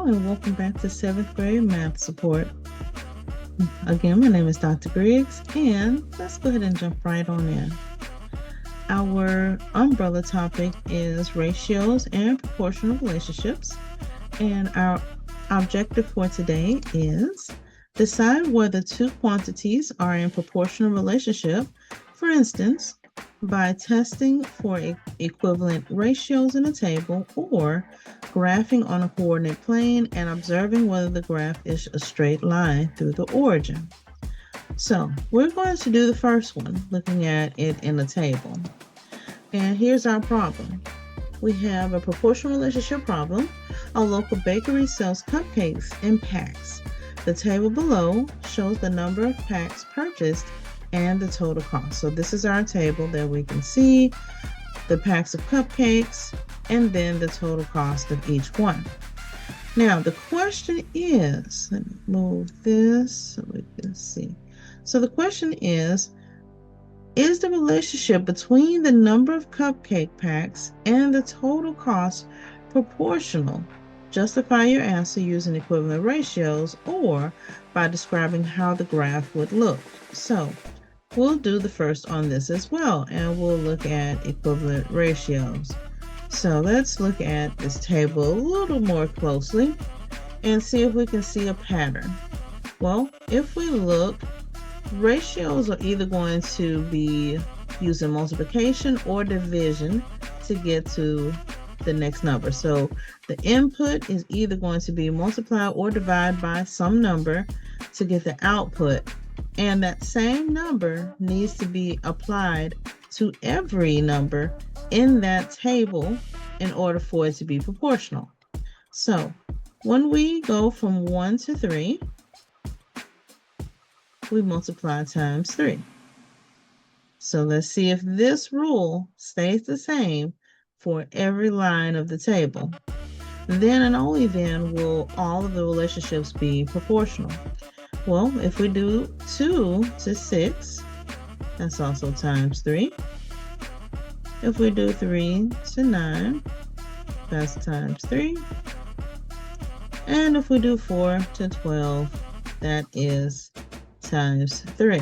Hello and welcome back to 7th grade math support. Again, my name is Dr. Griggs, and let's go ahead and jump right on in. Our umbrella topic is ratios and proportional relationships, and our objective for today is decide whether two quantities are in proportional relationship, for instance, by testing for equivalent ratios in a table or graphing on a coordinate plane and observing whether the graph is a straight line through the origin. So we're going to do the first one, looking at it in a table. And here's our problem. We have a proportional relationship problem. A local bakery sells cupcakes in packs. The table below shows the number of packs purchased and the total cost. So this is our table that we can see the packs of cupcakes and then the total cost of each one. Now the question is, let me move this so we can see. So the question is the relationship between the number of cupcake packs and the total cost proportional? Justify your answer using equivalent ratios or by describing how the graph would look. So we'll do the first on this as well, and we'll look at equivalent ratios. So let's look at this table a little more closely and see if we can see a pattern. Well, if we look, ratios are either going to be using multiplication or division to get to the next number. So the input is either going to be multiply or divide by some number to get the output. And that same number needs to be applied to every number in that table in order for it to be proportional. So when we go from 1 to 3, we multiply times 3. So let's see if this rule stays the same for every line of the table. Then and only then will all of the relationships be proportional. Well, if we do 2 to 6, that's also times 3. If we do 3 to 9, that's times 3. And if we do 4 to 12, that is times 3.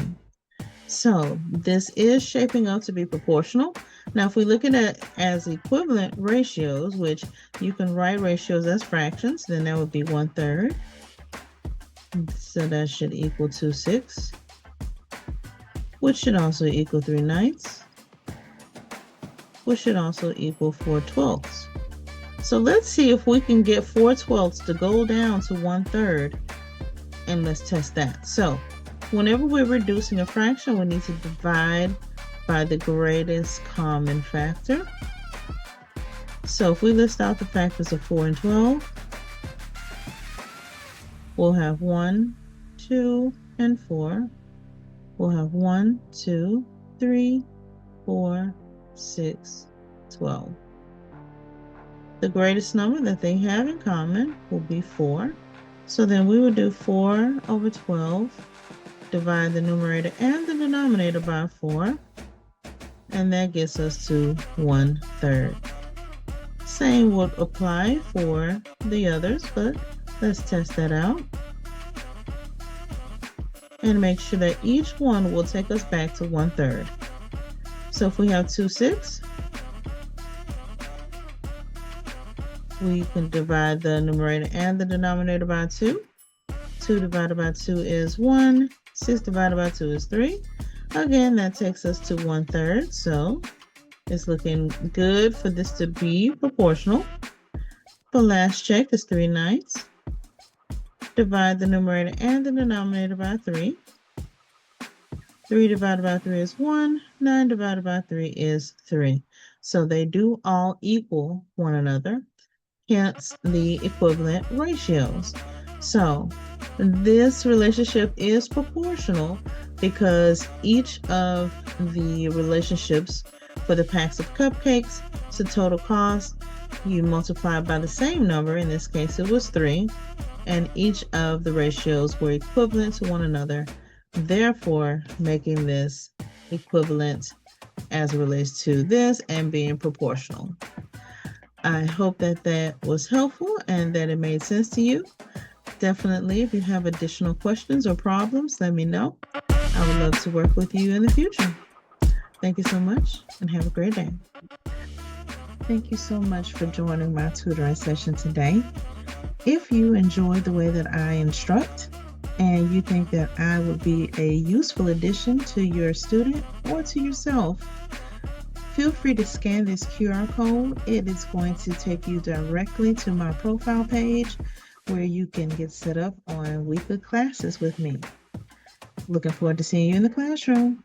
So this is shaping up to be proportional. Now, if we look at it as equivalent ratios, which you can write ratios as fractions, then that would be 1/3. So that should equal 2/6, which should also equal 3/9, which should also equal 4/12. So let's see if we can get 4/12 to go down to 1/3, and let's test that. So whenever we're reducing a fraction, we need to divide by the greatest common factor. So if we list out the factors of 4 and 12, we'll have 1, 2, and 4. We'll have 1, 2, 3, 4, 6, 12. The greatest number that they have in common will be 4. So then we would do 4 over 12, divide the numerator and the denominator by 4, and that gets us to 1/3. Same would apply for the others, but let's test that out and make sure that each one will take us back to 1/3. So if we have 2, 6, we can divide the numerator and the denominator by 2. 2 divided by 2 is 1. 6 divided by 2 is 3. Again, that takes us to 1/3. So it's looking good for this to be proportional. The last check is 3/9. Divide the numerator and the denominator by 3. 3 divided by 3 is 1. 9 divided by 3 is 3. So they do all equal one another, hence the equivalent ratios. So this relationship is proportional because each of the relationships for the packs of cupcakes to total cost, you multiply by the same number. In this case, it was 3. And each of the ratios were equivalent to one another, therefore making this equivalent as it relates to this and being proportional. I hope that that was helpful and that it made sense to you. Definitely, if you have additional questions or problems, let me know. I would love to work with you in the future. Thank you so much and have a great day. Thank you so much for joining my tutoring session today. If you enjoy the way that I instruct and you think that I would be a useful addition to your student or to yourself, feel free to scan this QR code. It is going to take you directly to my profile page where you can get set up on weekly classes with me. Looking forward to seeing you in the classroom.